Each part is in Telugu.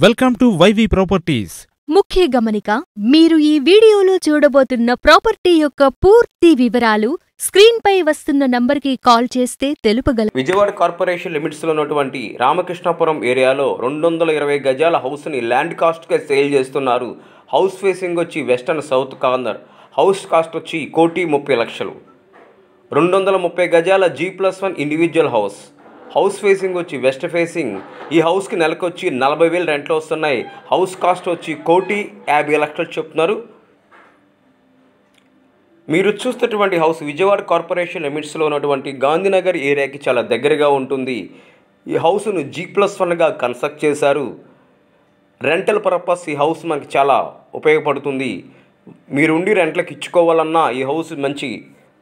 Welcome to YV properties. ముఖ్య గమనిక, మీరు ఈ వీడియోలో చూడబోతున్న ప్రాపర్టీ యొక్క పూర్తి వివరాలు స్క్రీన్ పై వస్తున్న నంబర్కి కాల్ చేస్తే తెలుపగలరు. విజయవాడ కార్పొరేషన్ లిమిట్స్లో ఉన్నటువంటి రామకృష్ణాపురం ఏరియాలో 220 గజాల హౌస్ని ల్యాండ్ కాస్ట్గా సేల్ చేస్తున్నారు. హౌస్ ఫేసింగ్ వచ్చి western south corner. House cost వచ్చి 1,30,00,000. 230 గజాల G+1 individual house. House facing వచ్చి వెస్ట్ ఫేసింగ్. ఈ హౌస్కి నెలకు వచ్చి 40,000 రెంట్లు వస్తున్నాయి. హౌస్ కాస్ట్ వచ్చి 1,50,00,000 చెప్తున్నారు. మీరు చూస్తున్నటువంటి హౌస్ విజయవాడ కార్పొరేషన్ లిమిట్స్లో ఉన్నటువంటి గాంధీనగర్ ఏరియాకి చాలా దగ్గరగా ఉంటుంది. ఈ హౌస్ను G+1గా కన్స్ట్రక్ట్ చేశారు. రెంటల్ పర్పస్ ఈ హౌస్ మనకి చాలా ఉపయోగపడుతుంది. మీరుండి రెంట్లకు ఇచ్చుకోవాలన్నా ఈ హౌస్ మంచి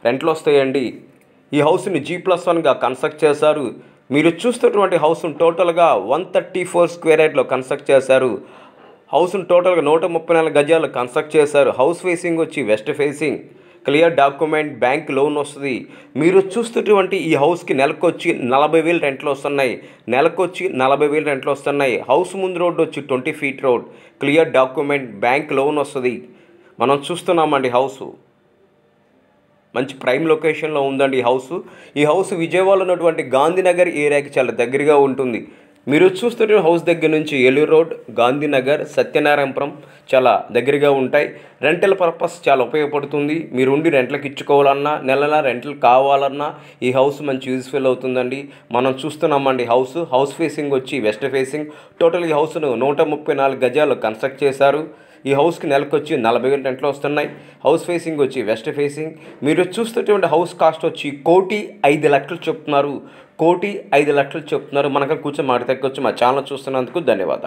రెంట్లు వస్తాయండి. ఈ హౌస్ని G+1గా కన్స్ట్రక్ట్ చేశారు. మీరు చూస్తున్నటువంటి హౌస్ను టోటల్గా 134 స్క్వేర్ యార్డ్లో కన్స్ట్రక్ట్ చేశారు. హౌస్ను టోటల్గా 134 గజాలు కన్స్ట్రక్ట్ చేశారు. హౌస్ ఫేసింగ్ వచ్చి west facing. Clear document, bank loan వస్తుంది. మీరు చూస్తున్నటువంటి ఈ హౌస్కి నెలకు వచ్చి 40,000 రెంట్లు వస్తున్నాయి. నెలకు వచ్చి 40,000 రెంట్లు వస్తున్నాయి. హౌస్ ముందు రోడ్డు వచ్చి 20 feet road. Clear document, bank loan వస్తుంది. మనం చూస్తున్నామండి హౌసు మంచి ప్రైమ్ లొకేషన్లో ఉందండి ఈ హౌస్ విజయవాడలో ఉన్నటువంటి గాంధీనగర్ ఏరియాకి చాలా దగ్గరగా ఉంటుంది. మీరు చూస్తున్న హౌస్ దగ్గర నుంచి ఏలూరు రోడ్, గాంధీనగర్, సత్యనారాయణపురం చాలా దగ్గరగా ఉంటాయి. రెంటల్ పర్పస్ చాలా ఉపయోగపడుతుంది. మీరు ఉండి రెంట్లకు ఇచ్చుకోవాలన్నా, నెలల రెంటల్ కావాలన్నా ఈ హౌస్ మంచి యూజ్ఫుల్ అవుతుందండి. మనం చూస్తున్నామండి హౌస్ ఫేసింగ్ వచ్చి వెస్ట్ ఫేసింగ్. టోటల్ ఈ హౌస్ను 134 గజాలు కన్స్ట్రక్ట్ చేశారు. ఈ హౌస్కి నెలకు వచ్చి 40,000 రెంట్లు వస్తున్నాయి. హౌస్ ఫేసింగ్ వచ్చి వెస్ట్ ఫేసింగ్. మీరు చూస్తున్నటువంటి హౌస్ కాస్ట్ వచ్చి 1,05,00,000 చెప్తున్నారు. 1,05,00,000 చెప్తున్నారు. మనకు కూర్చొని మాట తగ్గొచ్చు. మా ఛానల్ చూస్తున్నందుకు ధన్యవాదాలు.